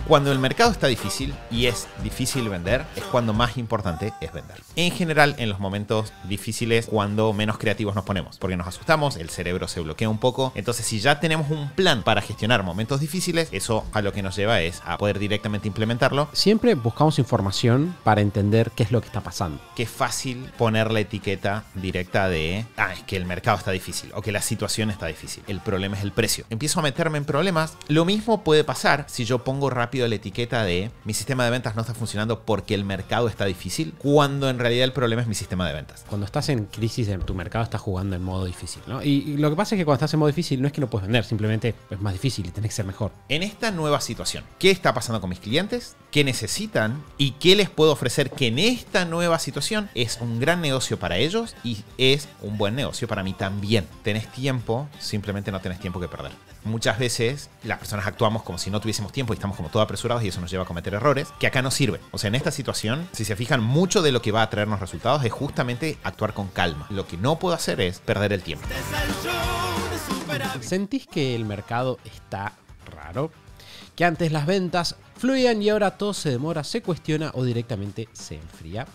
Cuando el mercado está difícil y es difícil vender, es cuando más importante es vender. En general, en los momentos difíciles, cuando menos creativos nos ponemos, porque nos asustamos, el cerebro se bloquea un poco. Entonces, si ya tenemos un plan para gestionar momentos difíciles, eso a lo que nos lleva es a poder directamente implementarlo. Siempre buscamos información para entender qué es lo que está pasando. Que es fácil poner la etiqueta directa de es que el mercado está difícil o que la situación está difícil. El problema es el precio. Empiezo a meterme en problemas. Lo mismo puede pasar si yo pongo rápido la etiqueta de mi sistema de ventas no está funcionando porque el mercado está difícil, cuando en realidad el problema es mi sistema de ventas. Cuando estás en crisis, tu mercado está jugando en modo difícil, ¿no? Y lo que pasa es que cuando estás en modo difícil no es que no puedes vender, simplemente es más difícil y tenés que ser mejor. En esta nueva situación, ¿qué está pasando con mis clientes? ¿Qué necesitan? ¿Y qué les puedo ofrecer que en esta nueva situación es un gran negocio para ellos y es un buen negocio para mí también? ¿Tenés tiempo? Simplemente no tenés tiempo que perder. Muchas veces las personas actuamos como si no tuviésemos tiempo y estamos como todo apresurados y eso nos lleva a cometer errores que acá no sirve. O sea, en esta situación, si se fijan, mucho de lo que va a traernos resultados es justamente actuar con calma. Lo que no puedo hacer es perder el tiempo. ¿Sentís que el mercado está raro? ¿Que antes las ventas fluían y ahora todo se demora, se cuestiona o directamente se enfría?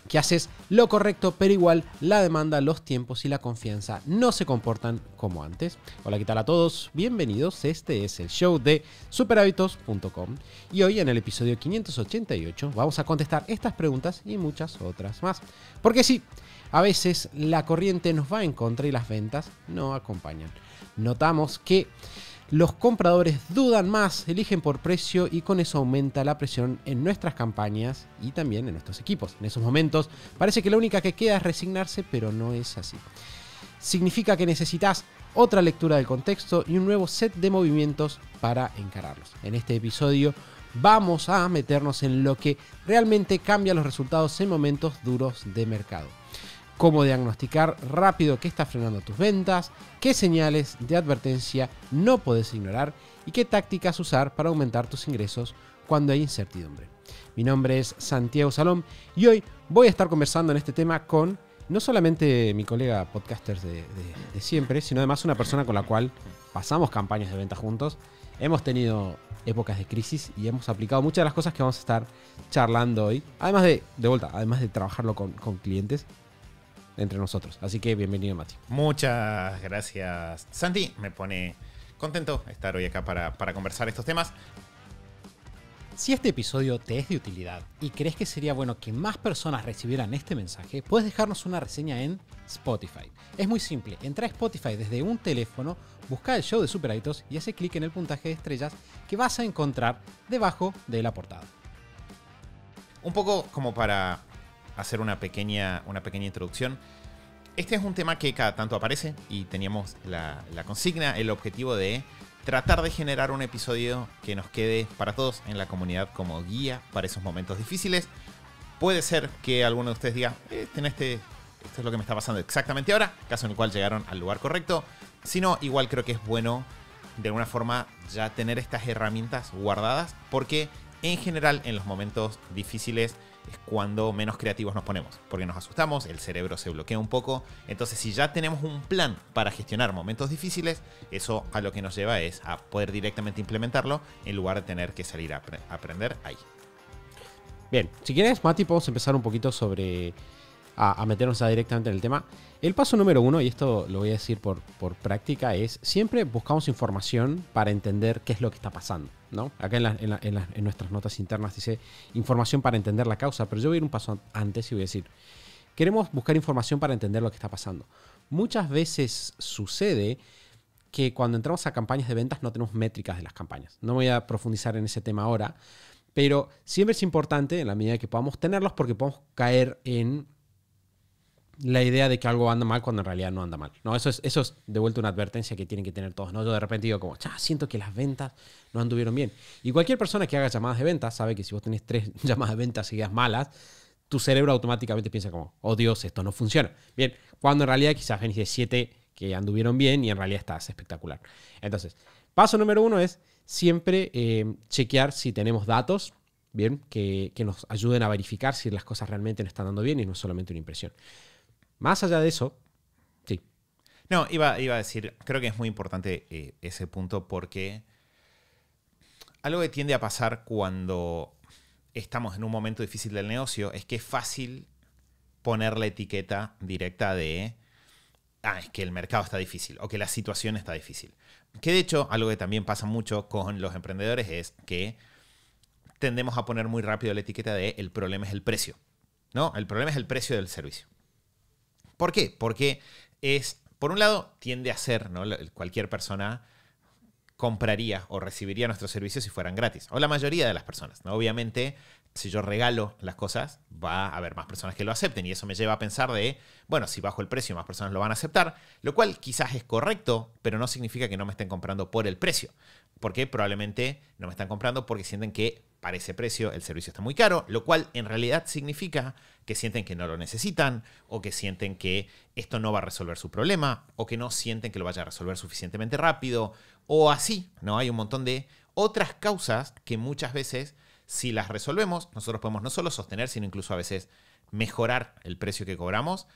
¿Que haces lo correcto pero igual la demanda, los tiempos y la confianza no se comportan como antes? Hola, ¿qué tal a todos? Bienvenidos, este es el show de superhábitos.com y hoy en el episodio 588 vamos a contestar estas preguntas y muchas otras más. Porque sí, a veces la corriente nos va en contra y las ventas no acompañan. Notamos que los compradores dudan más, eligen por precio y con eso aumenta la presión en nuestras campañas y también en nuestros equipos. En esos momentos parece que la única que queda es resignarse, pero no es así. Significa que necesitas otra lectura del contexto y un nuevo set de movimientos para encararlos. En este episodio vamos a meternos en lo que realmente cambia los resultados en momentos duros de mercado. Cómo diagnosticar rápido qué está frenando tus ventas, qué señales de advertencia no puedes ignorar y qué tácticas usar para aumentar tus ingresos cuando hay incertidumbre. Mi nombre es Santiago Salom y hoy voy a estar conversando en este tema con no solamente mi colega podcaster de siempre, sino además una persona con la cual pasamos campañas de venta juntos. Hemos tenido épocas de crisis y hemos aplicado muchas de las cosas que vamos a estar charlando hoy, además de trabajarlo con clientes entre nosotros. Así que bienvenido, Mati. Muchas gracias, Santi. Me pone contento estar hoy acá para conversar estos temas. Si este episodio te es de utilidad y crees que sería bueno que más personas recibieran este mensaje, puedes dejarnos una reseña en Spotify. Es muy simple, entra a Spotify desde un teléfono, busca el show de Super Hábitos y hace clic en el puntaje de estrellas que vas a encontrar debajo de la portada. Un poco como para hacer una pequeña introducción. Este es un tema que cada tanto aparece y teníamos la consigna, el objetivo de tratar de generar un episodio que nos quede para todos en la comunidad como guía para esos momentos difíciles. Puede ser que alguno de ustedes diga, esto es lo que me está pasando exactamente ahora, caso en el cual llegaron al lugar correcto. Si no, igual creo que es bueno de alguna forma ya tener estas herramientas guardadas, porque en general en los momentos difíciles es cuando menos creativos nos ponemos, porque nos asustamos, el cerebro se bloquea un poco. Entonces, si ya tenemos un plan para gestionar momentos difíciles, eso a lo que nos lleva es a poder directamente implementarlo en lugar de tener que salir a aprender ahí. Bien, si quieres, Mati, podemos empezar un poquito a meternos directamente en el tema. El paso número 1, y esto lo voy a decir por práctica, es siempre buscamos información para entender qué es lo que está pasando, ¿no? Acá en nuestras notas internas dice información para entender la causa, pero yo voy a ir un paso antes y voy a decir, queremos buscar información para entender lo que está pasando. Muchas veces sucede que cuando entramos a campañas de ventas no tenemos métricas de las campañas. No voy a profundizar en ese tema ahora, pero siempre es importante en la medida que podamos tenerlos, porque podemos caer en la idea de que algo anda mal cuando en realidad no anda mal, ¿no? Eso es de vuelta una advertencia que tienen que tener todos, ¿no? Yo de repente digo como, siento que las ventas no anduvieron bien. Y cualquier persona que haga llamadas de ventas sabe que si vos tenés 3 llamadas de ventas seguidas malas, tu cerebro automáticamente piensa como, oh Dios, esto no funciona. Bien, cuando en realidad quizás venís de 7 que anduvieron bien y en realidad estás espectacular. Entonces, paso número 1 es siempre chequear si tenemos datos, bien, que nos ayuden a verificar si las cosas realmente nos están dando bien y no es solamente una impresión. Más allá de eso, sí. No, iba a decir, creo que es muy importante ese punto, porque algo que tiende a pasar cuando estamos en un momento difícil del negocio es que es fácil poner la etiqueta directa de es que el mercado está difícil o que la situación está difícil. Que de hecho, algo que también pasa mucho con los emprendedores es que tendemos a poner muy rápido la etiqueta de el problema es el precio. ¿No? El problema es el precio del servicio. ¿Por qué? Porque por un lado, tiende a ser, ¿no? Cualquier persona compraría o recibiría nuestros servicios si fueran gratis. O la mayoría de las personas, ¿no? Obviamente, si yo regalo las cosas, va a haber más personas que lo acepten. Y eso me lleva a pensar bueno, si bajo el precio, más personas lo van a aceptar. Lo cual quizás es correcto, pero no significa que no me estén comprando por el precio. Porque probablemente no me están comprando porque sienten que para ese precio el servicio está muy caro, lo cual en realidad significa que sienten que no lo necesitan, o que sienten que esto no va a resolver su problema, o que no sienten que lo vaya a resolver suficientemente rápido, o así, ¿no? Hay un montón de otras causas que muchas veces, si las resolvemos, nosotros podemos no solo sostener, sino incluso a veces mejorar el precio que cobramos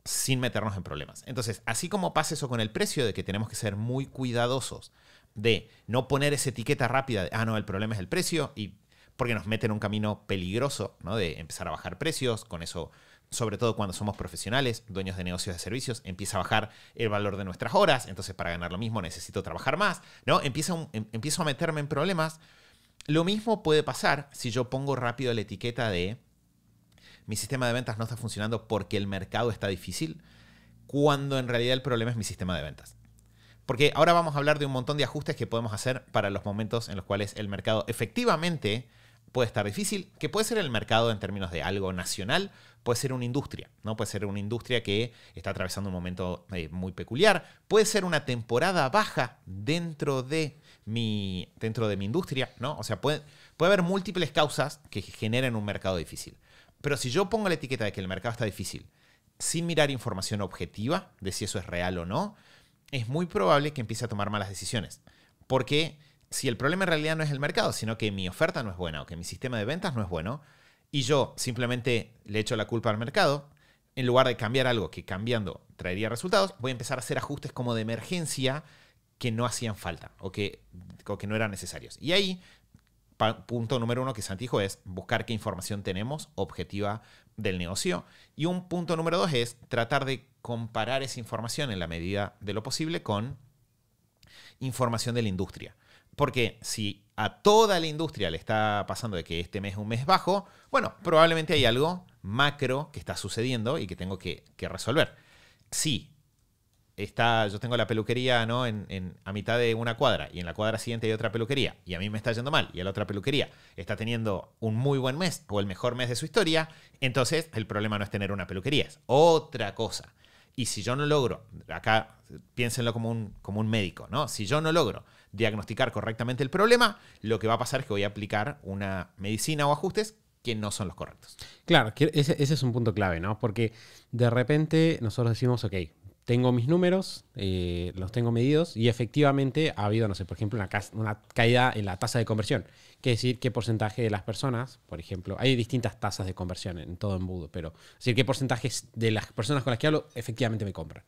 sin meternos en problemas. Entonces, así como pasa eso con el precio, de que tenemos que ser muy cuidadosos de no poner esa etiqueta rápida de, no, el problema es el precio, y porque nos mete en un camino peligroso, ¿no? De empezar a bajar precios. Con eso, sobre todo cuando somos profesionales, dueños de negocios de servicios, empieza a bajar el valor de nuestras horas. Entonces, para ganar lo mismo necesito trabajar más, ¿no? Empiezo a meterme en problemas. Lo mismo puede pasar si yo pongo rápido la etiqueta de mi sistema de ventas no está funcionando porque el mercado está difícil, cuando en realidad el problema es mi sistema de ventas. Porque ahora vamos a hablar de un montón de ajustes que podemos hacer para los momentos en los cuales el mercado efectivamente puede estar difícil, que puede ser el mercado en términos de algo nacional, puede ser una industria, ¿no? Puede ser una industria que está atravesando un momento muy peculiar, puede ser una temporada baja dentro de mi industria, ¿no? O sea, puede haber múltiples causas que generen un mercado difícil. Pero si yo pongo la etiqueta de que el mercado está difícil sin mirar información objetiva de si eso es real o no, es muy probable que empiece a tomar malas decisiones. Porque si el problema en realidad no es el mercado, sino que mi oferta no es buena o que mi sistema de ventas no es bueno, y yo simplemente le echo la culpa al mercado, en lugar de cambiar algo que cambiando traería resultados, voy a empezar a hacer ajustes como de emergencia que no hacían falta o que no eran necesarios. Y ahí, punto número 1 que Santi dijo es buscar qué información tenemos objetiva del negocio. Y un punto número 2 es tratar de comparar esa información en la medida de lo posible con información de la industria. Porque si a toda la industria le está pasando de que este mes es un mes bajo, bueno, probablemente hay algo macro que está sucediendo y que tengo que resolver. Si yo tengo la peluquería, ¿no? a mitad de una cuadra, y en la cuadra siguiente hay otra peluquería, y a mí me está yendo mal, y a la otra peluquería está teniendo un muy buen mes o el mejor mes de su historia, entonces el problema no es tener una peluquería, es otra cosa. Y si yo no logro, acá piénsenlo como un médico, ¿no? Si yo no logro diagnosticar correctamente el problema, lo que va a pasar es que voy a aplicar una medicina o ajustes que no son los correctos. Claro, que ese es un punto clave, ¿no? Porque de repente nosotros decimos, ok, tengo mis números, los tengo medidos y efectivamente ha habido, no sé, por ejemplo, una caída en la tasa de conversión. Quiere decir qué porcentaje de las personas, por ejemplo, hay distintas tasas de conversión en todo embudo, pero es decir, qué porcentaje de las personas con las que hablo efectivamente me compran.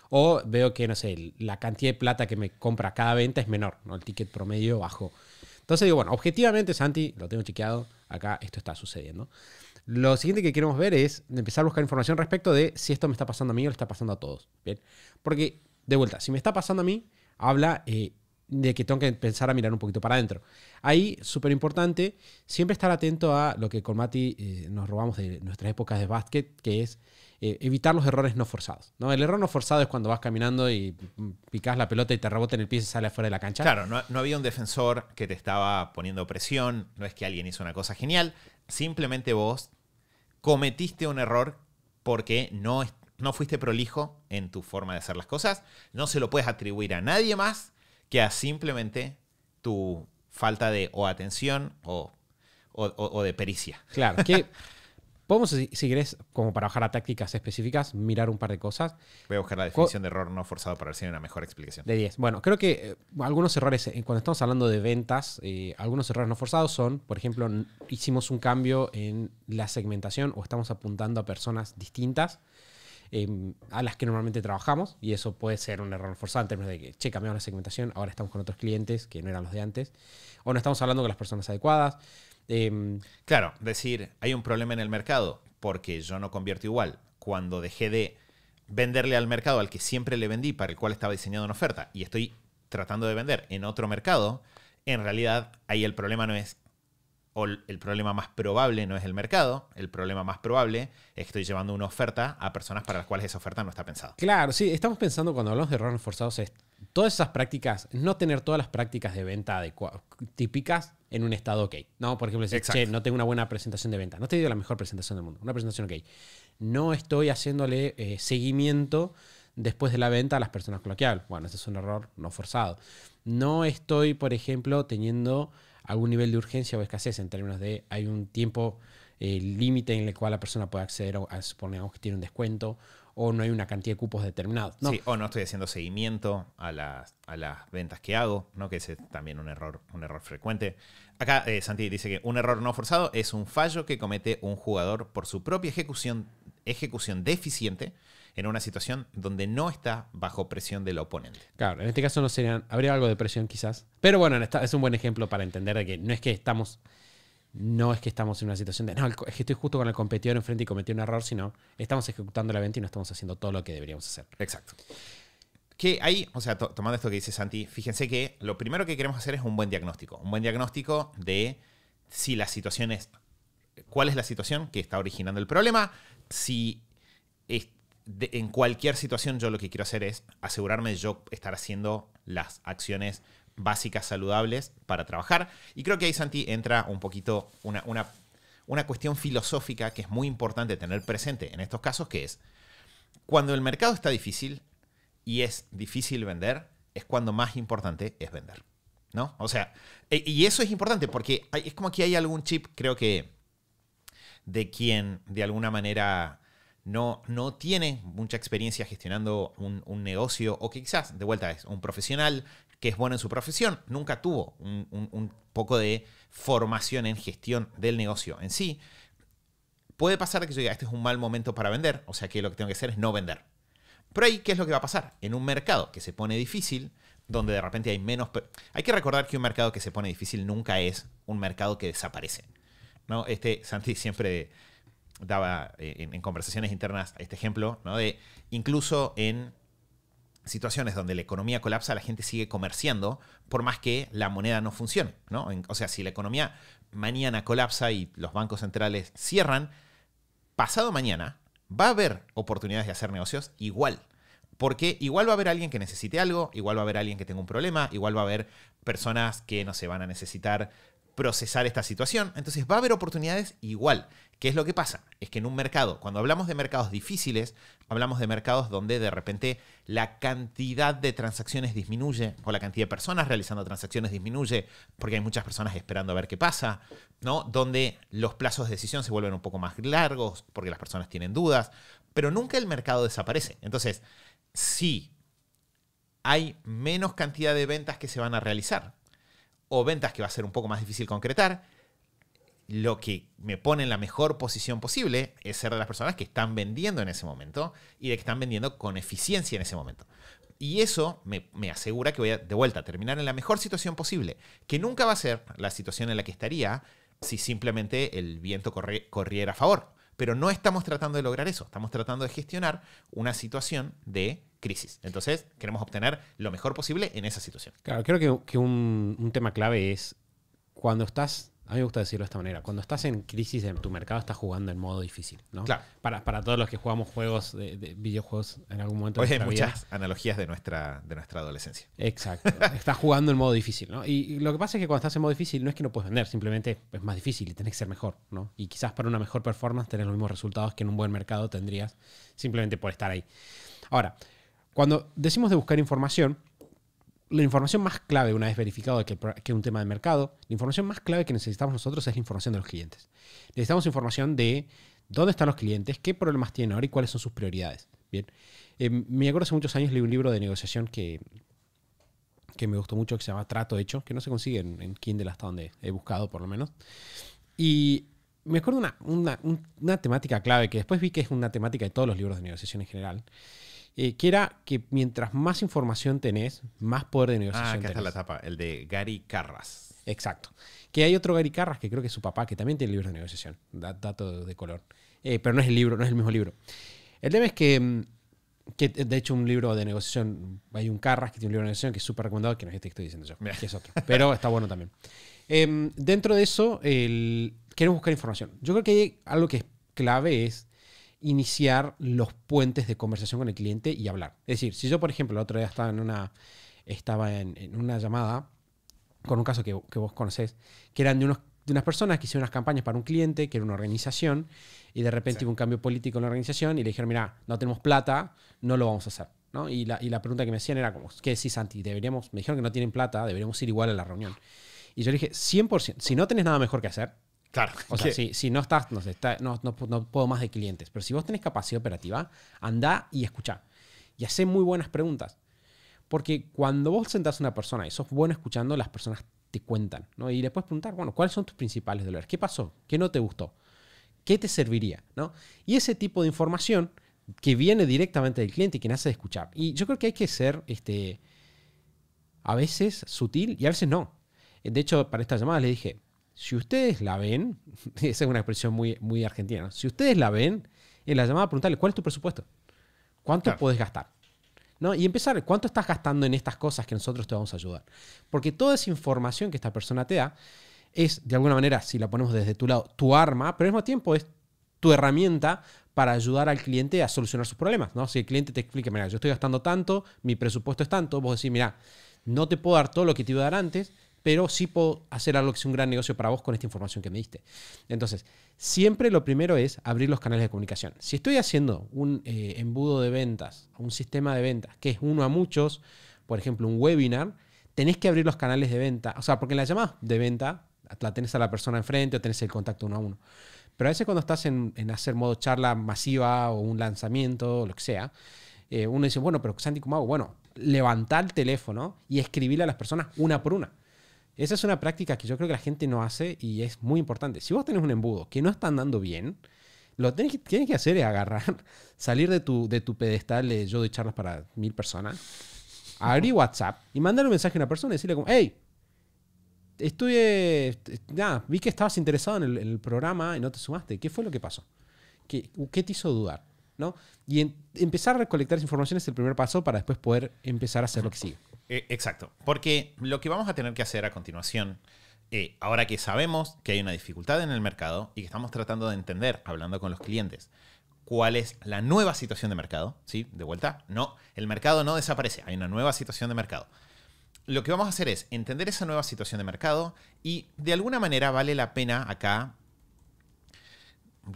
O veo que, no sé, la cantidad de plata que me compra cada venta es menor, ¿no? El ticket promedio bajó. Entonces digo, bueno, objetivamente, Santi, lo tengo chequeado, acá esto está sucediendo. Lo siguiente que queremos ver es empezar a buscar información respecto de si esto me está pasando a mí o le está pasando a todos. ¿Bien? Porque, de vuelta, si me está pasando a mí, habla de que tengo que empezar a mirar un poquito para adentro. Ahí, súper importante, siempre estar atento a lo que con Mati nos robamos de nuestras épocas de básquet, que es evitar los errores no forzados, ¿no? El error no forzado es cuando vas caminando y picás la pelota y te rebota en el pie y se sale afuera de la cancha. Claro, no había un defensor que te estaba poniendo presión, no es que alguien hizo una cosa genial, simplemente vos cometiste un error porque no fuiste prolijo en tu forma de hacer las cosas. No se lo puedes atribuir a nadie más que a simplemente tu falta de atención o de pericia. Claro, que podemos, si querés, como para bajar a tácticas específicas, mirar un par de cosas. Voy a buscar la definición de error no forzado para ver si hay una mejor explicación. De 10. Bueno, creo que algunos errores, cuando estamos hablando de ventas, algunos errores no forzados son, por ejemplo, hicimos un cambio en la segmentación o estamos apuntando a personas distintas. a las que normalmente trabajamos, y eso puede ser un error forzado en términos de que, che, cambiamos la segmentación, ahora estamos con otros clientes que no eran los de antes, o no estamos hablando con las personas adecuadas. Claro, decir, hay un problema en el mercado porque yo no convierto igual. Cuando dejé de venderle al mercado al que siempre le vendí, para el cual estaba diseñando una oferta, y estoy tratando de vender en otro mercado, en realidad ahí el problema no es, o el problema más probable no es el mercado, el problema más probable es que estoy llevando una oferta a personas para las cuales esa oferta no está pensada. Claro, sí, estamos pensando cuando hablamos de errores forzados es todas esas prácticas, no tener todas las prácticas de venta típicas en un estado ok. No, por ejemplo, decir, che, no tengo una buena presentación de venta, no te digo la mejor presentación del mundo, una presentación ok. No estoy haciéndole seguimiento después de la venta a las personas con las que hablo. Bueno, ese es un error no forzado. No estoy, por ejemplo, teniendo algún nivel de urgencia o escasez en términos de hay un tiempo límite en el cual la persona puede acceder a supongamos que tiene un descuento, o no hay una cantidad de cupos determinados. No. Sí, o no estoy haciendo seguimiento a las ventas que hago, ¿no? Que ese es también un error frecuente. Acá Santi dice que un error no forzado es un fallo que comete un jugador por su propia ejecución deficiente en una situación donde no está bajo presión del oponente. Claro, en este caso habría algo de presión quizás. Pero bueno, es un buen ejemplo para entender de que no es que estamos en una situación de, no, es que estoy justo con el competidor enfrente y cometí un error, sino estamos ejecutando la venta y no estamos haciendo todo lo que deberíamos hacer. Exacto. Que ahí, o sea, tomando esto que dice Santi, fíjense que lo primero que queremos hacer es un buen diagnóstico. Un buen diagnóstico de si la situación es, cuál es la situación que está originando el problema, si en cualquier situación yo lo que quiero hacer es asegurarme de yo estar haciendo las acciones básicas saludables para trabajar. Y creo que ahí, Santi, entra un poquito una cuestión filosófica que es muy importante tener presente en estos casos, que es cuando el mercado está difícil y es difícil vender, es cuando más importante es vender, ¿no? O sea, y eso es importante porque es como que hay algún chip, creo que, de quien de alguna manera no tiene mucha experiencia gestionando un negocio, o que quizás, de vuelta, es un profesional que es bueno en su profesión, nunca tuvo un poco de formación en gestión del negocio en sí. Puede pasar que yo diga, este es un mal momento para vender, o sea que lo que tengo que hacer es no vender. Pero ahí, ¿qué es lo que va a pasar? En un mercado que se pone difícil, donde de repente hay menos... Hay que recordar que un mercado que se pone difícil nunca es un mercado que desaparece, ¿no? Santi siempre daba en conversaciones internas este ejemplo, ¿no? De incluso en situaciones donde la economía colapsa, la gente sigue comerciando por más que la moneda no funcione, ¿no? O sea, si la economía mañana colapsa y los bancos centrales cierran, pasado mañana va a haber oportunidades de hacer negocios igual. Porque igual va a haber alguien que necesite algo, igual va a haber alguien que tenga un problema, igual va a haber personas que, no sé, van a necesitar procesar esta situación. Entonces va a haber oportunidades igual. ¿Qué es lo que pasa? Es que en un mercado, cuando hablamos de mercados difíciles, hablamos de mercados donde de repente la cantidad de transacciones disminuye, o la cantidad de personas realizando transacciones disminuye, porque hay muchas personas esperando a ver qué pasa, ¿no? Donde los plazos de decisión se vuelven un poco más largos, porque las personas tienen dudas, pero nunca el mercado desaparece. Entonces, si hay menos cantidad de ventas que se van a realizar, o ventas que va a ser un poco más difícil concretar, lo que me pone en la mejor posición posible es ser de las personas que están vendiendo en ese momento y de que están vendiendo con eficiencia en ese momento. Y eso me asegura que voy a, de vuelta, terminar en la mejor situación posible, que nunca va a ser la situación en la que estaría si simplemente el viento corriera a favor. Pero no estamos tratando de lograr eso, estamos tratando de gestionar una situación de crisis. Entonces, queremos obtener lo mejor posible en esa situación. Claro, creo que un tema clave es cuando estás, a mí me gusta decirlo de esta manera, cuando estás en crisis en tu mercado estás jugando en modo difícil, ¿no? Claro. Para todos los que jugamos juegos de videojuegos en algún momento Hoy de hay nuestra muchas vida. analogías de nuestra adolescencia. Exacto. Estás jugando en modo difícil, ¿no? Y lo que pasa es que cuando estás en modo difícil no es que no puedes vender, simplemente es más difícil y tenés que ser mejor, ¿no? Y quizás para una mejor performance tenés los mismos resultados que en un buen mercado tendrías simplemente por estar ahí. Ahora, cuando decimos de buscar información, la información más clave, una vez verificado que es un tema de mercado, la información más clave que necesitamos nosotros es la información de los clientes. Necesitamos información de dónde están los clientes, qué problemas tienen ahora y cuáles son sus prioridades. Bien. Me acuerdo hace muchos años leí un libro de negociación que me gustó mucho, que se llama Trato Hecho, que no se consigue en Kindle hasta donde he buscado por lo menos. Y me acuerdo una temática clave que después vi que es una temática de todos los libros de negociación en general, que era que mientras más información tenés, más poder de negociación acá está tenés. la tapa, el de Gary Carras. Exacto. Que hay otro Gary Carras, que creo que es su papá, que también tiene libros de negociación. Dato de color. Pero no es el libro, no es el mismo libro. El tema es que de hecho un libro de negociación, hay un Carras que tiene un libro de negociación que es súper recomendado, que no es este que estoy diciendo yo, que es otro. Pero está bueno también. Dentro de eso, queremos buscar información. Yo creo que hay algo que es clave es iniciar los puentes de conversación con el cliente y hablar. Es decir, si yo, por ejemplo, el otro día estaba en una llamada con un caso que vos conocés, que eran de unas personas que hicieron unas campañas para un cliente, que era una organización, y de repente hubo un cambio político en la organización y le dijeron, mira, no tenemos plata, no lo vamos a hacer, ¿no? Y la pregunta que me hacían era como, ¿qué decís, Santi? Me dijeron que no tienen plata, deberíamos ir igual a la reunión. Y yo le dije, 100%, si no tenés nada mejor que hacer, Claro. o sea, si no estás, no puedo más de clientes, pero si vos tenés capacidad operativa, andá y escuchá. Y hacé muy buenas preguntas. Porque cuando vos sentás a una persona y sos bueno escuchando, las personas te cuentan, ¿no? Y le puedes preguntar, bueno, ¿cuáles son tus principales dolores? ¿Qué pasó? ¿Qué no te gustó? ¿Qué te serviría? ¿No? Y ese tipo de información que viene directamente del cliente y que nace de escuchar. Y yo creo que hay que ser a veces sutil y a veces no. De hecho, para esta llamada le dije, si ustedes la ven, esa es una expresión muy, muy argentina, ¿no? Si ustedes la ven, en la llamada preguntarle, ¿cuál es tu presupuesto? ¿Cuánto puedes gastar? ¿No? Y empezar, ¿cuánto estás gastando en estas cosas que nosotros te vamos a ayudar? Porque toda esa información que esta persona te da es, de alguna manera, si la ponemos desde tu lado, tu arma, pero al mismo tiempo es tu herramienta para ayudar al cliente a solucionar sus problemas, ¿no? Si el cliente te explica, mira, yo estoy gastando tanto, mi presupuesto es tanto, vos decís, mira, no te puedo dar todo lo que te iba a dar antes, pero sí puedo hacer algo que sea un gran negocio para vos con esta información que me diste. Entonces, siempre lo primero es abrir los canales de comunicación. Si estoy haciendo un embudo de ventas, un sistema de ventas, que es uno a muchos, por ejemplo, un webinar, tenés que abrir los canales de venta. O sea, porque en la llamada de venta la tenés a la persona enfrente o tenés el contacto uno a uno. Pero a veces cuando estás en hacer modo charla masiva o un lanzamiento o lo que sea, uno dice, bueno, pero Santi, ¿cómo hago? Bueno, levantá el teléfono y escribirle a las personas una por una. Esa es una práctica que yo creo que la gente no hace y es muy importante. Si vos tenés un embudo que no está andando bien, lo que tienes que hacer es agarrar, salir de tu pedestal de yo doy charlas para 1000 personas, abrir WhatsApp y mandarle un mensaje a una persona y decirle como, hey, vi que estabas interesado en el programa y no te sumaste. ¿Qué fue lo que pasó? ¿Qué te hizo dudar? ¿No? Y empezar a recolectar esa información es el primer paso para después poder empezar a hacer lo que sigue. Exacto, porque lo que vamos a tener que hacer a continuación, ahora que sabemos que hay una dificultad en el mercado y que estamos tratando de entender, hablando con los clientes, cuál es la nueva situación de mercado, ¿sí? De vuelta, no, el mercado no desaparece, hay una nueva situación de mercado. Lo que vamos a hacer es entender esa nueva situación de mercado y de alguna manera vale la pena acá,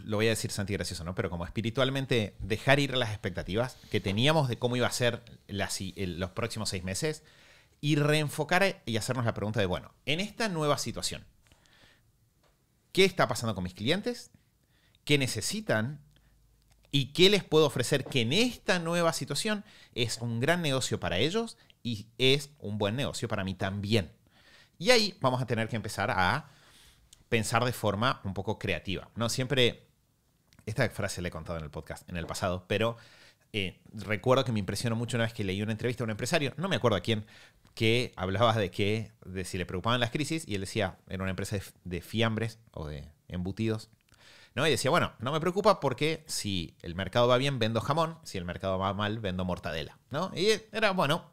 lo voy a decir Santi gracioso, ¿no? Pero como espiritualmente dejar ir las expectativas que teníamos de cómo iba a ser los próximos 6 meses y reenfocar y hacernos la pregunta de, bueno, en esta nueva situación, ¿qué está pasando con mis clientes? ¿Qué necesitan? ¿Y qué les puedo ofrecer que en esta nueva situación es un gran negocio para ellos y es un buen negocio para mí también? Y ahí vamos a tener que empezar a pensar de forma un poco creativa. No siempre, esta frase la he contado en el podcast en el pasado, pero recuerdo que me impresionó mucho una vez que leí una entrevista a un empresario, no me acuerdo a quién, que hablaba de si le preocupaban las crisis, y él decía, era una empresa de fiambres o de embutidos, ¿no? Y decía, bueno, no me preocupa porque si el mercado va bien, vendo jamón, si el mercado va mal, vendo mortadela, ¿no? Y era, bueno,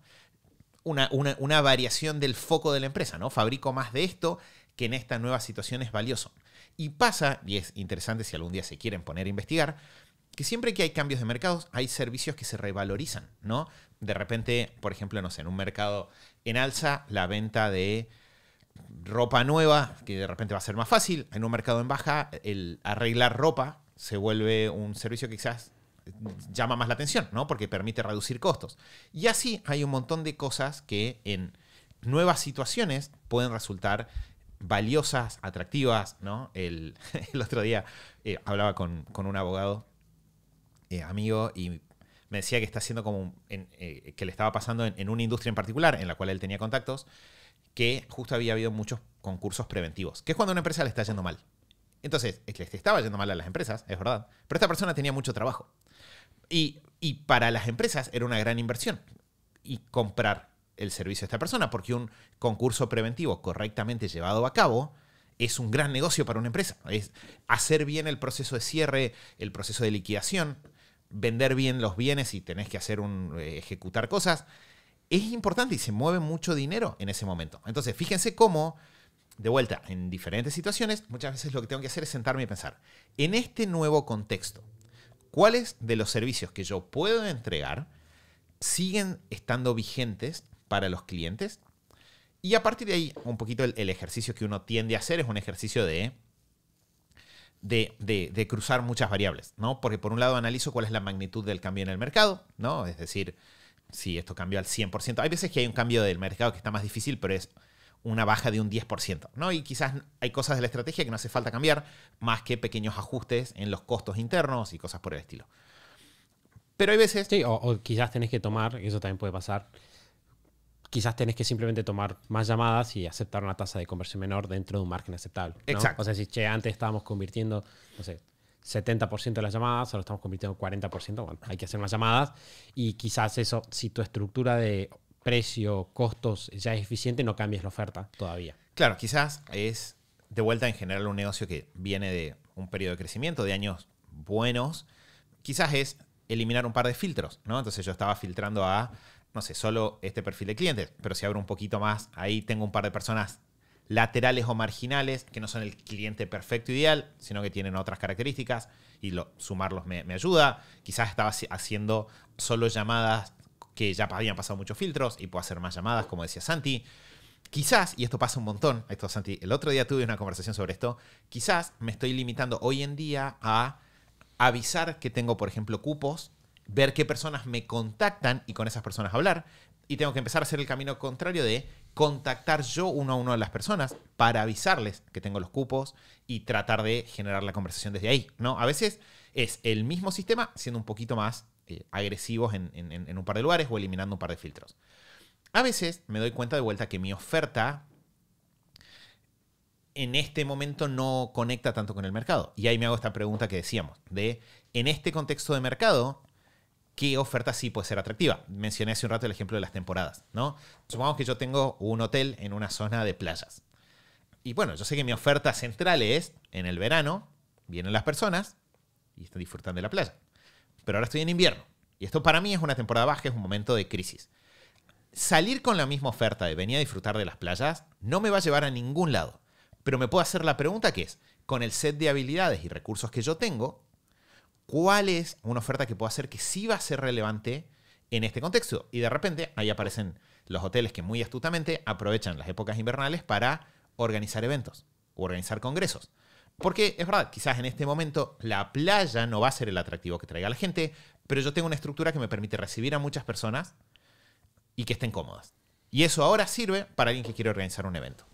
una variación del foco de la empresa, ¿no? Fabrico más de esto que en esta nueva situación es valioso. Y pasa, y es interesante si algún día se quieren poner a investigar, que siempre que hay cambios de mercados, hay servicios que se revalorizan, ¿no? De repente, por ejemplo, no sé, en un mercado en alza, la venta de ropa nueva, que de repente va a ser más fácil. En un mercado en baja, el arreglar ropa se vuelve un servicio que quizás llama más la atención, ¿no? Porque permite reducir costos. Y así hay un montón de cosas que en nuevas situaciones pueden resultar valiosas, atractivas, ¿no? El otro día hablaba con un abogado amigo y me decía que está haciendo como que le estaba pasando en una industria en particular en la cual él tenía contactos, que justo había habido muchos concursos preventivos, que es cuando a una empresa le está yendo mal. Entonces, les estaba yendo mal a las empresas, es verdad, pero esta persona tenía mucho trabajo. Y para las empresas era una gran inversión y comprar el servicio de esta persona, porque un concurso preventivo correctamente llevado a cabo es un gran negocio para una empresa. Es hacer bien el proceso de cierre, el proceso de liquidación, vender bien los bienes y tenés que ejecutar cosas. Es importante y se mueve mucho dinero en ese momento. Entonces, fíjense cómo, de vuelta, en diferentes situaciones, muchas veces lo que tengo que hacer es sentarme y pensar, en este nuevo contexto, ¿cuáles de los servicios que yo puedo entregar siguen estando vigentes para los clientes? Y a partir de ahí, un poquito el ejercicio que uno tiende a hacer es un ejercicio de cruzar muchas variables, ¿no? Porque por un lado analizo cuál es la magnitud del cambio en el mercado, ¿no? Es decir, si esto cambió al 100%. Hay veces que hay un cambio del mercado que está más difícil, pero es una baja de un 10%, ¿no? Y quizás hay cosas de la estrategia que no hace falta cambiar, más que pequeños ajustes en los costos internos y cosas por el estilo. Pero hay veces... Sí, o quizás tenés que tomar, eso también puede pasar, quizás tenés que simplemente tomar más llamadas y aceptar una tasa de conversión menor dentro de un margen aceptable, ¿no? Exacto. O sea, si antes estábamos convirtiendo, no sé, 70% de las llamadas, ahora estamos convirtiendo 40%, bueno, hay que hacer más llamadas y quizás eso, si tu estructura de precio, costos ya es eficiente, no cambies la oferta todavía. Claro, quizás es de vuelta en general un negocio que viene de un periodo de crecimiento, de años buenos. Quizás es eliminar un par de filtros, ¿no? Entonces yo estaba filtrando a, no sé, solo este perfil de clientes, pero si abro un poquito más, ahí tengo un par de personas laterales o marginales que no son el cliente perfecto ideal, sino que tienen otras características y sumarlos me ayuda. Quizás estaba haciendo solo llamadas que ya habían pasado muchos filtros y puedo hacer más llamadas, como decía Santi. Quizás, y esto pasa un montón, Santi, el otro día tuve una conversación sobre esto, quizás me estoy limitando hoy en día a avisar que tengo, por ejemplo, cupos, ver qué personas me contactan y con esas personas hablar, y tengo que empezar a hacer el camino contrario de contactar yo uno a uno a las personas para avisarles que tengo los cupos y tratar de generar la conversación desde ahí, ¿no? A veces es el mismo sistema siendo un poquito más agresivos en un par de lugares o eliminando un par de filtros. A veces me doy cuenta de vuelta que mi oferta en este momento no conecta tanto con el mercado. Y ahí me hago esta pregunta que decíamos, de en este contexto de mercado, ¿qué oferta sí puede ser atractiva? Mencioné hace un rato el ejemplo de las temporadas, ¿no? Supongamos que yo tengo un hotel en una zona de playas. Y bueno, yo sé que mi oferta central es, en el verano, vienen las personas y están disfrutando de la playa. Pero ahora estoy en invierno. Y esto para mí es una temporada baja, es un momento de crisis. Salir con la misma oferta de venir a disfrutar de las playas no me va a llevar a ningún lado. Pero me puedo hacer la pregunta que es, con el set de habilidades y recursos que yo tengo, ¿cuál es una oferta que puedo hacer que sí va a ser relevante en este contexto? Y de repente ahí aparecen los hoteles que muy astutamente aprovechan las épocas invernales para organizar eventos o organizar congresos. Porque es verdad, quizás en este momento la playa no va a ser el atractivo que traiga a la gente, pero yo tengo una estructura que me permite recibir a muchas personas y que estén cómodas. Y eso ahora sirve para alguien que quiere organizar un evento,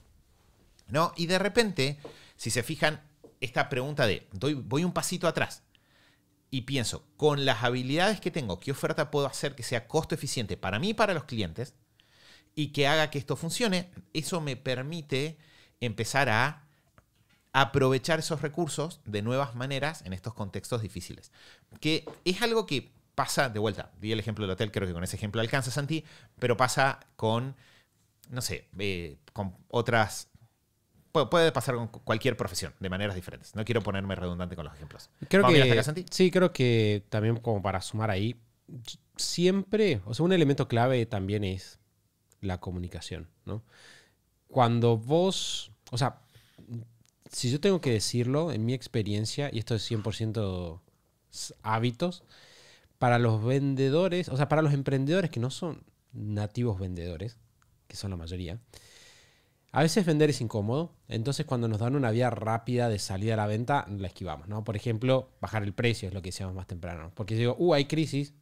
¿no? Y de repente, si se fijan, esta pregunta de voy un pasito atrás y pienso, con las habilidades que tengo, ¿qué oferta puedo hacer que sea costo eficiente para mí y para los clientes y que haga que esto funcione? Eso me permite empezar a aprovechar esos recursos de nuevas maneras en estos contextos difíciles. Que es algo que pasa, de vuelta, di el ejemplo del hotel, creo que con ese ejemplo alcanza, Santi, pero pasa con, no sé, con otras... Puede pasar con cualquier profesión, de maneras diferentes. No quiero ponerme redundante con los ejemplos. Creo ¿Vamos bien que, hasta acá, Santi? sí, creo que también como para sumar ahí, siempre, o sea, un elemento clave también es la comunicación, ¿no? Cuando vos, o sea, si yo tengo que decirlo, en mi experiencia, y esto es 100% hábitos, para los vendedores, o sea, para los emprendedores que no son nativos vendedores, que son la mayoría, a veces vender es incómodo, entonces cuando nos dan una vía rápida de salida a la venta, la esquivamos, ¿no? Por ejemplo, bajar el precio es lo que decíamos más temprano. Porque yo digo, hay crisis,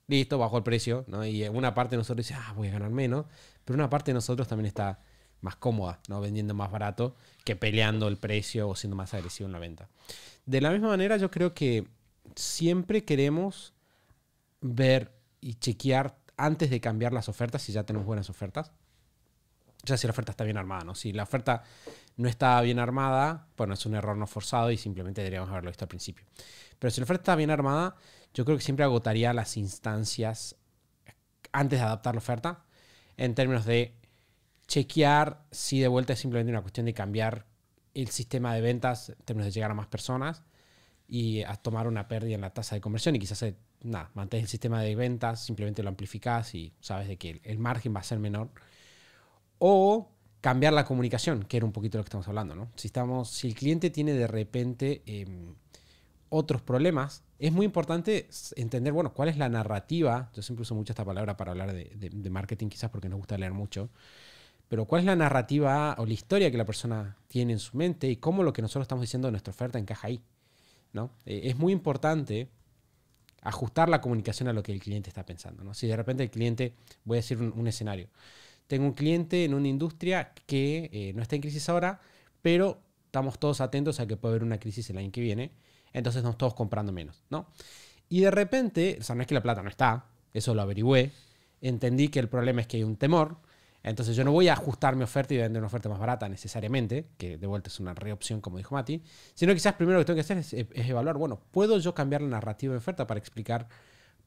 listo, bajó el precio, ¿no? Y una parte de nosotros dice, voy a ganar menos, pero una parte de nosotros también está más cómoda, ¿no? Vendiendo más barato que peleando el precio o siendo más agresivo en la venta. De la misma manera, yo creo que siempre queremos ver y chequear antes de cambiar las ofertas, si ya tenemos buenas ofertas, ya si la oferta está bien armada, ¿no? Si la oferta no está bien armada, bueno, es un error no forzado y simplemente deberíamos haberlo visto al principio. Pero si la oferta está bien armada, yo creo que siempre agotaría las instancias antes de adaptar la oferta, en términos de chequear si de vuelta es simplemente una cuestión de cambiar el sistema de ventas en términos de llegar a más personas y a tomar una pérdida en la tasa de conversión y quizás mantienes el sistema de ventas, simplemente lo amplificás y sabes de que el margen va a ser menor. O cambiar la comunicación, que era un poquito lo que estamos hablando, ¿no? Si el cliente tiene de repente otros problemas, es muy importante entender, bueno, cuál es la narrativa. Yo siempre uso mucho esta palabra para hablar de marketing, quizás porque nos gusta leer mucho. Pero cuál es la narrativa o la historia que la persona tiene en su mente y cómo lo que nosotros estamos diciendo de nuestra oferta encaja ahí, ¿no? Es muy importante ajustar la comunicación a lo que el cliente está pensando, ¿no? Si de repente el cliente, voy a decir un escenario, tengo un cliente en una industria que no está en crisis ahora, pero estamos todos atentos a que puede haber una crisis el año que viene, entonces estamos todos comprando menos, ¿no? Y de repente, o sea, no es que la plata no está, eso lo averigüé, entendí que el problema es que hay un temor, entonces yo no voy a ajustar mi oferta y vender una oferta más barata necesariamente, que de vuelta es una reopción como dijo Mati, sino quizás primero lo que tengo que hacer es evaluar, bueno, ¿puedo yo cambiar la narrativa de oferta para explicar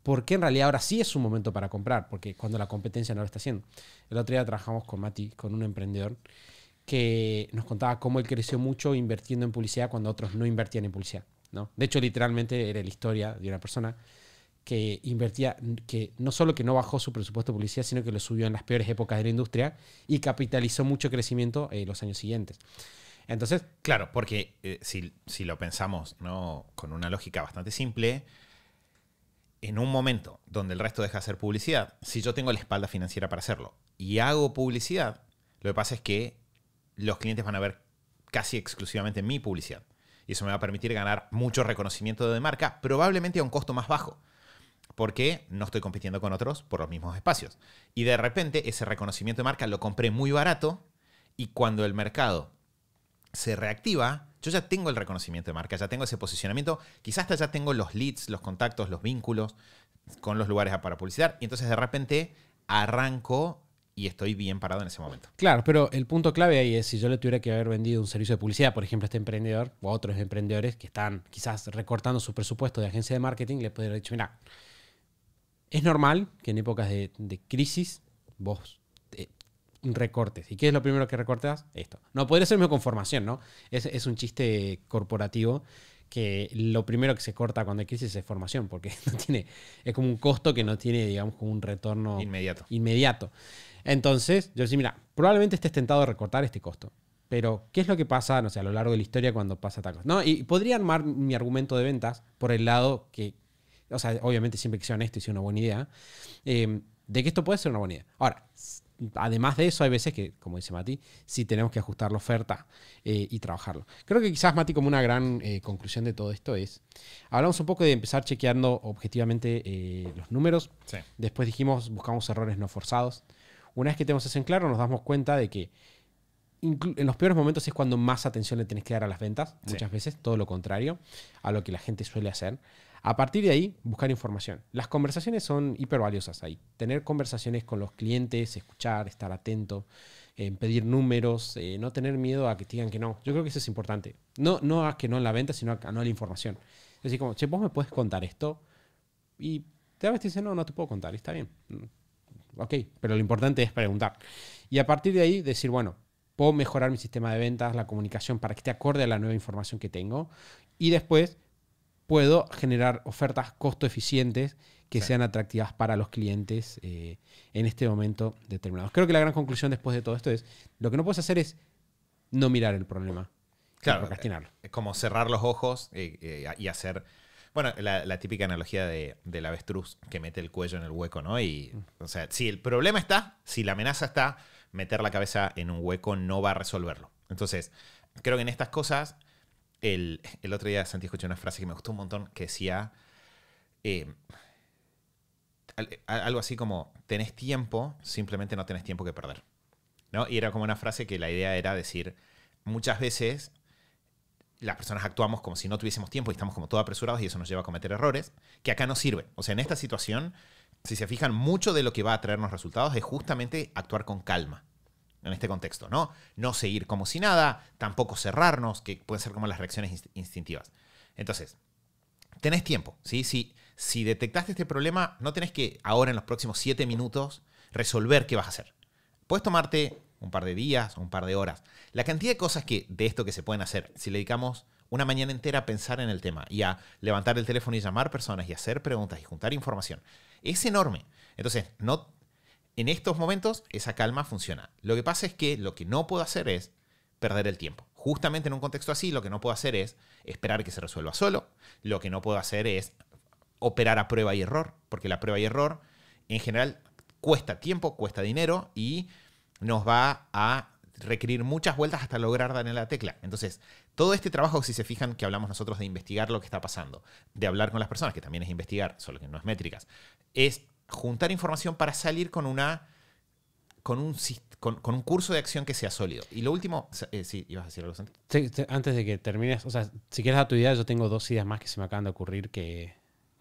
por qué en realidad ahora sí es un momento para comprar? Porque cuando la competencia no lo está haciendo. El otro día trabajamos con Mati, con un emprendedor, que nos contaba cómo él creció mucho invirtiendo en publicidad cuando otros no invertían en publicidad, ¿no? De hecho, literalmente era la historia de una persona que invertía, que no solo que no bajó su presupuesto de publicidad, sino que lo subió en las peores épocas de la industria y capitalizó mucho crecimiento los años siguientes. Entonces, claro, porque si lo pensamos, ¿no?, con una lógica bastante simple, en un momento donde el resto deja de hacer publicidad, si yo tengo la espalda financiera para hacerlo y hago publicidad, lo que pasa es que los clientes van a ver casi exclusivamente mi publicidad. Y eso me va a permitir ganar mucho reconocimiento de marca, probablemente a un costo más bajo, porque no estoy compitiendo con otros por los mismos espacios. Y de repente ese reconocimiento de marca lo compré muy barato y cuando el mercado se reactiva, yo ya tengo el reconocimiento de marca, ya tengo ese posicionamiento, quizás hasta ya tengo los leads, los contactos, los vínculos con los lugares para publicitar y entonces de repente arranco y estoy bien parado en ese momento. Claro, pero el punto clave ahí es si yo le tuviera que haber vendido un servicio de publicidad, por ejemplo, a este emprendedor o a otros emprendedores que están quizás recortando su presupuesto de agencia de marketing, le podría haber dicho, mira, es normal que en épocas de crisis vos recortes. ¿Y qué es lo primero que recortas? Esto. No, podría ser con formación, ¿no? Es un chiste corporativo que lo primero que se corta cuando hay crisis es formación, porque es como un costo que no tiene, digamos, como un retorno inmediato. Entonces, yo decía, mira, probablemente estés tentado de recortar este costo. Pero, ¿qué es lo que pasa, no sé, a lo largo de la historia cuando pasa tal cosa? ¿No? Y podría armar mi argumento de ventas por el lado que, o sea, obviamente siempre que sea honesto y sea una buena idea, de que esto puede ser una buena idea. Ahora, además de eso, hay veces que, como dice Mati, sí tenemos que ajustar la oferta y trabajarlo. Creo que quizás, Mati, como una gran conclusión de todo esto es, hablamos un poco de empezar chequeando objetivamente los números. Sí. Después dijimos, buscamos errores no forzados. Una vez que tenemos eso en claro, nos damos cuenta de que en los peores momentos es cuando más atención le tenés que dar a las ventas. Sí. Muchas veces, todo lo contrario a lo que la gente suele hacer. A partir de ahí, buscar información. Las conversaciones son hiper valiosas ahí. Tener conversaciones con los clientes, escuchar, estar atento, pedir números, no tener miedo a que te digan que no. Yo creo que eso es importante. No a que no en la venta, sino a no a la información. Es decir, como, che, vos me puedes contar esto. Y te dicen, no te puedo contar. Y está bien. Ok, pero lo importante es preguntar. Y a partir de ahí, decir, bueno, puedo mejorar mi sistema de ventas, la comunicación, para que esté acorde a la nueva información que tengo. Y después puedo generar ofertas costo eficientes que sean atractivas para los clientes en este momento determinado. Creo que la gran conclusión después de todo esto es, lo que no puedes hacer es no mirar el problema. Claro, procrastinarlo. Es como cerrar los ojos y hacer... Bueno, la típica analogía del avestruz que mete el cuello en el hueco, ¿no? Y, o sea, si el problema está, si la amenaza está, meter la cabeza en un hueco no va a resolverlo. Entonces, creo que en estas cosas... El otro día, Santi, escuché una frase que me gustó un montón que decía algo así como, tenés tiempo, simplemente no tenés tiempo que perder, ¿no? Y era como una frase que la idea era decir, muchas veces las personas actuamos como si no tuviésemos tiempo y estamos como todo apresurados y eso nos lleva a cometer errores, que acá no sirve. O sea, en esta situación, si se fijan, mucho de lo que va a traernos resultados es justamente actuar con calma. en este contexto, ¿no? No seguir como si nada, tampoco cerrarnos, que pueden ser como las reacciones instintivas. Entonces, tenés tiempo, ¿sí? Si detectaste este problema, no tenés que ahora en los próximos 7 minutos resolver qué vas a hacer. Puedes tomarte un par de días o un par de horas. La cantidad de cosas de esto que se pueden hacer, si le dedicamos una mañana entera a pensar en el tema y a levantar el teléfono y llamar personas y hacer preguntas y juntar información, es enorme. Entonces, en estos momentos esa calma funciona. Lo que pasa es que lo que no puedo hacer es perder el tiempo. Justamente en un contexto así, lo que no puedo hacer es esperar que se resuelva solo. Lo que no puedo hacer es operar a prueba y error, porque la prueba y error en general cuesta tiempo, cuesta dinero y nos va a requerir muchas vueltas hasta lograr dar en la tecla. Entonces, todo este trabajo, si se fijan que hablamos nosotros de investigar lo que está pasando, de hablar con las personas, que también es investigar, solo que no es métricas, es juntar información para salir con un curso de acción que sea sólido. Y lo último, sí, ibas a decir algo, Santi. Sí, antes de que termines, o sea, si quieres dar tu idea, yo tengo 2 ideas más que se me acaban de ocurrir que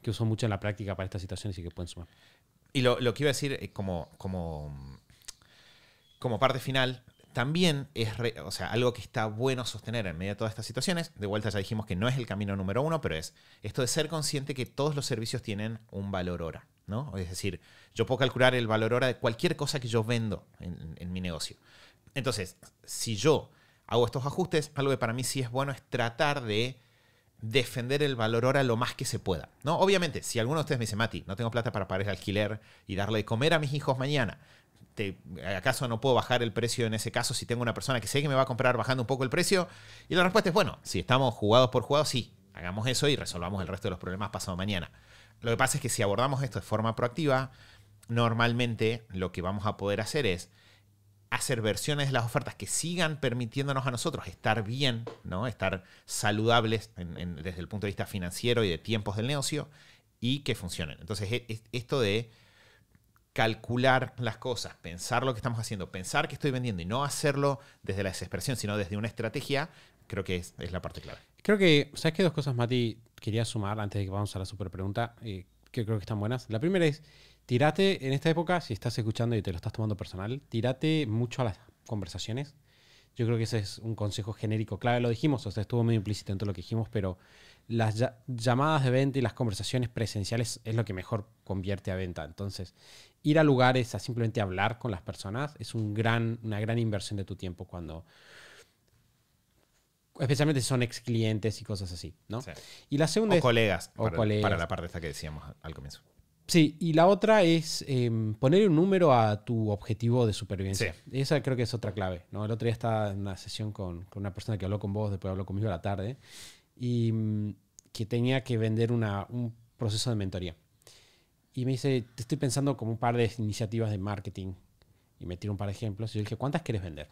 uso mucho en la práctica para estas situaciones y que pueden sumar. Y lo que iba a decir como parte final, también es algo que está bueno sostener en medio de todas estas situaciones. De vuelta ya dijimos que no es el camino número 1, pero es esto de ser consciente que todos los servicios tienen un valor hora, ¿no? Es decir, yo puedo calcular el valor hora de cualquier cosa que yo vendo en mi negocio. Entonces, si yo hago estos ajustes, algo que para mí sí es bueno es tratar de defender el valor hora lo más que se pueda, ¿no? Obviamente, si alguno de ustedes me dice, Mati, no tengo plata para pagar el alquiler y darle de comer a mis hijos mañana, ¿acaso no puedo bajar el precio en ese caso si tengo una persona que sé que me va a comprar bajando un poco el precio? Y la respuesta es, bueno, si estamos jugados por jugados, sí, hagamos eso y resolvamos el resto de los problemas pasado mañana. Lo que pasa es que si abordamos esto de forma proactiva, normalmente lo que vamos a poder hacer es hacer versiones de las ofertas que sigan permitiéndonos a nosotros estar bien, ¿no? Estar saludables desde el punto de vista financiero y de tiempos del negocio y que funcionen. Entonces, esto de calcular las cosas, pensar lo que estamos haciendo, pensar que estoy vendiendo y no hacerlo desde la desesperación, sino desde una estrategia, creo que es la parte clave. Creo que, ¿sabes qué 2 cosas, Mati, quería sumar antes de que vamos a la super pregunta? Que creo que están buenas. La primera es, tírate en esta época, si estás escuchando y te lo estás tomando personal, tírate mucho a las conversaciones. Yo creo que ese es un consejo genérico clave. Lo dijimos, o sea, estuvo muy implícito en todo lo que dijimos, pero las llamadas de venta y las conversaciones presenciales es lo que mejor convierte a venta. Entonces, ir a lugares a simplemente hablar con las personas es una gran inversión de tu tiempo especialmente si son ex clientes y cosas así, ¿no? Sí. Y la segunda colegas, para la parte esta que decíamos al comienzo. Sí, y la otra es poner un número a tu objetivo de supervivencia. Sí. Esa creo que es otra clave, ¿no? El otro día estaba en una sesión con una persona que habló con vos, después habló conmigo a la tarde, y que tenía que vender un proceso de mentoría. Y me dice, te estoy pensando como un par de iniciativas de marketing. Y me tiró un par de ejemplos. Y yo dije, ¿cuántas querés vender?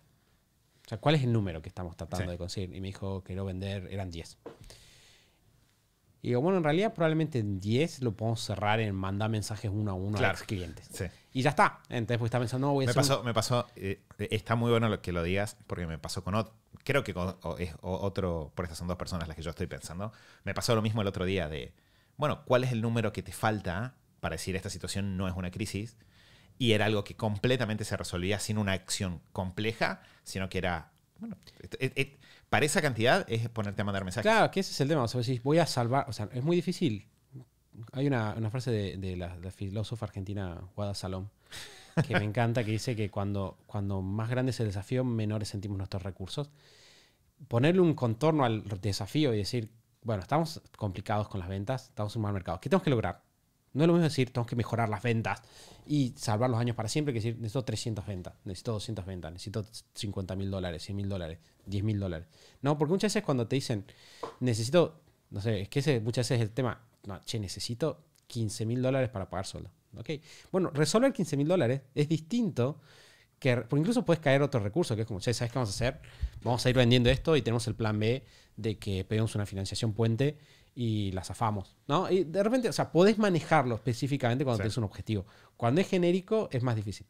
O sea, ¿cuál es el número que estamos tratando de conseguir? Y me dijo, quiero vender, eran 10. Y digo, bueno, en realidad probablemente en 10 lo podemos cerrar en mandar mensajes uno a uno a los clientes. Sí. Y ya está. Entonces pues está pensando, no, voy a hacer me pasó, está muy bueno que lo digas, porque me pasó con otro, creo que es otro, por estas son 2 personas las que yo estoy pensando. Me pasó lo mismo el otro día de, bueno, ¿cuál es el número que te falta para decir esta situación no es una crisis? Y era algo que completamente se resolvía sin una acción compleja, sino que era, bueno, para esa cantidad es ponerte a mandar mensajes. Claro, que ese es el tema. O sea, si voy a salvar, o sea, es muy difícil. Hay una frase de la filósofa argentina Guada Salom que me encanta, que dice que cuando más grande es el desafío, menores sentimos nuestros recursos. Ponerle un contorno al desafío y decir, bueno, estamos complicados con las ventas, estamos en un mal mercado. ¿Qué tenemos que lograr? No es lo mismo decir, tenemos que mejorar las ventas y salvar los años para siempre, que decir, necesito 300 ventas, necesito 200 ventas, necesito $50,000, $100,000, $10,000. No, porque muchas veces cuando te dicen, necesito, no sé, es que muchas veces es el tema, no, necesito $15,000 para pagar sueldo. Okay. Bueno, resolver $15,000 es distinto, porque incluso puedes caer otro recurso, que es como, ¿sabes qué vamos a hacer? Vamos a ir vendiendo esto y tenemos el plan B de que pedimos una financiación puente y la zafamos, ¿no? Y de repente, o sea, podés manejarlo específicamente cuando tienes un objetivo. Cuando es genérico, es más difícil.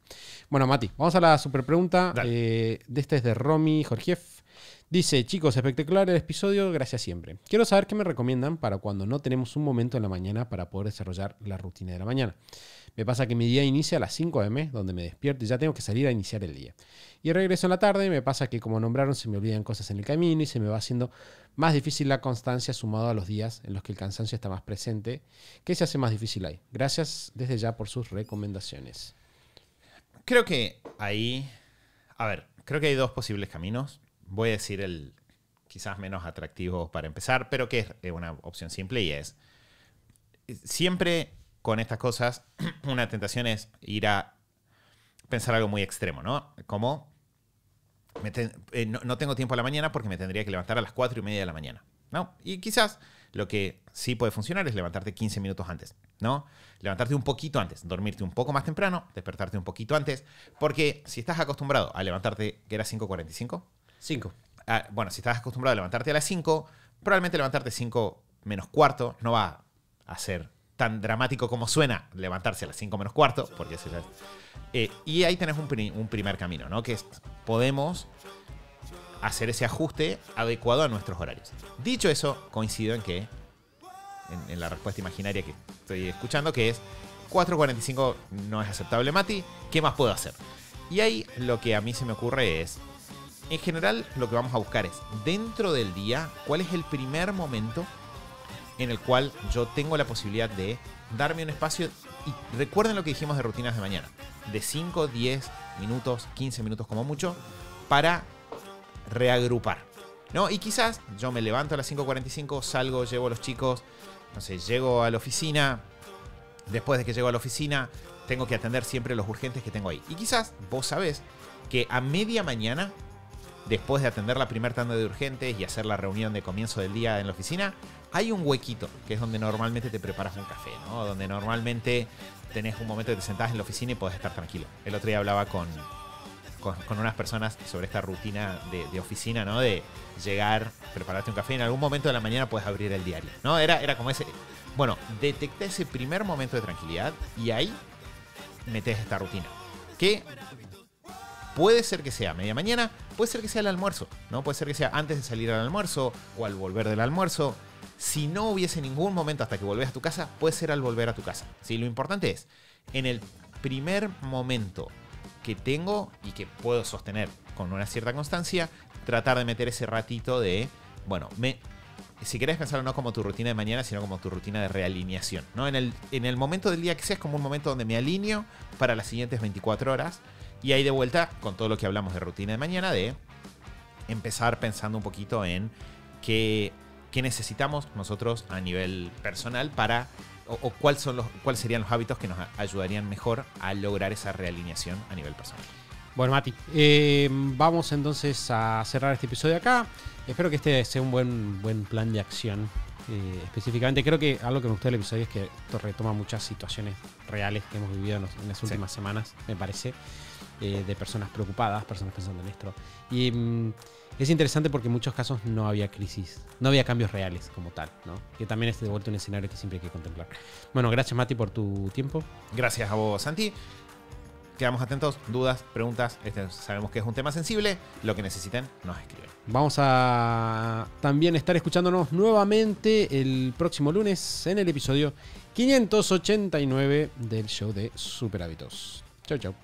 Bueno, Mati, vamos a la super pregunta. Este es de Romy Jorgiev. Dice, chicos, espectacular el episodio, gracias siempre. Quiero saber qué me recomiendan para cuando no tenemos un momento en la mañana para poder desarrollar la rutina de la mañana. Me pasa que mi día inicia a las 5 a.m., donde me despierto y ya tengo que salir a iniciar el día. Y regreso en la tarde, me pasa que como nombraron se me olvidan cosas en el camino y se me va haciendo más difícil la constancia sumado a los días en los que el cansancio está más presente. ¿Qué se hace más difícil ahí? Gracias desde ya por sus recomendaciones. Creo que ahí... A ver, creo que hay dos posibles caminos. Voy a decir el quizás menos atractivo para empezar, pero que es una opción simple y es... Siempre con estas cosas, una tentación es ir a pensar algo muy extremo, ¿no? Como no tengo tiempo a la mañana porque me tendría que levantar a las 4:30 de la mañana, ¿no? Y quizás lo que sí puede funcionar es levantarte 15 minutos antes, ¿no? Levantarte un poquito antes, dormirte un poco más temprano, despertarte un poquito antes, porque si estás acostumbrado a levantarte, que era 5:45. 5. Bueno, si estás acostumbrado a levantarte a las 5, probablemente levantarte 5 menos cuarto no va a ser tan dramático como suena levantarse a las 5 menos cuarto, porque eso ya es. Y ahí tenés un primer camino, ¿no? Que es, podemos hacer ese ajuste adecuado a nuestros horarios. Dicho eso, coincido en que, en la respuesta imaginaria que estoy escuchando, que es 4:45 no es aceptable, Mati, ¿qué más puedo hacer? Y ahí lo que a mí se me ocurre es, en general lo que vamos a buscar es, dentro del día, ¿cuál es el primer momento en el cual yo tengo la posibilidad de darme un espacio? Y recuerden lo que dijimos de rutinas de mañana, de 5, 10 minutos, 15 minutos como mucho, para reagrupar, ¿no? Y quizás yo me levanto a las 5:45, salgo, llevo a los chicos, no sé, llego a la oficina. Después de que llego a la oficina, tengo que atender siempre los urgentes que tengo ahí. Y quizás vos sabés que a media mañana, después de atender la primera tanda de urgentes y hacer la reunión de comienzo del día en la oficina, hay un huequito, que es donde normalmente te preparas un café, ¿no? Donde normalmente tenés un momento que te sentás en la oficina y podés estar tranquilo. El otro día hablaba con unas personas sobre esta rutina de oficina, ¿no? De llegar, prepararte un café y en algún momento de la mañana puedes abrir el diario, ¿no? Era como ese... Bueno, detecté ese primer momento de tranquilidad y ahí metés esta rutina. Que puede ser que sea media mañana, puede ser que sea el almuerzo, ¿no? Puede ser que sea antes de salir al almuerzo o al volver del almuerzo. Si no hubiese ningún momento hasta que volvés a tu casa, puede ser al volver a tu casa. ¿Sí? Lo importante es, en el primer momento que tengo y que puedo sostener con una cierta constancia, tratar de meter ese ratito de, bueno, si querés pensarlo no como tu rutina de mañana, sino como tu rutina de realineación, ¿no? En el momento del día que sea, es como un momento donde me alineo para las siguientes 24 horas. Y ahí de vuelta, con todo lo que hablamos de rutina de mañana, de empezar pensando un poquito en qué necesitamos nosotros a nivel personal para, o cuáles serían los hábitos que nos ayudarían mejor a lograr esa realineación a nivel personal. Bueno, Mati, vamos entonces a cerrar este episodio acá. Espero que este sea un buen plan de acción. Específicamente, creo que algo que me gustó del episodio es que esto retoma muchas situaciones reales que hemos vivido en las últimas semanas, me parece, de personas preocupadas, personas pensando en esto. Y es interesante porque en muchos casos no había crisis, no había cambios reales como tal, ¿no? Que también es de vuelta un escenario que siempre hay que contemplar. Bueno, gracias, Mati, por tu tiempo. Gracias a vos, Santi. Quedamos atentos, dudas, preguntas. Sabemos que es un tema sensible. Lo que necesiten, nos escriben. Vamos a también estar escuchándonos nuevamente el próximo lunes en el episodio 589 del show de Super Hábitos. Chau, chau.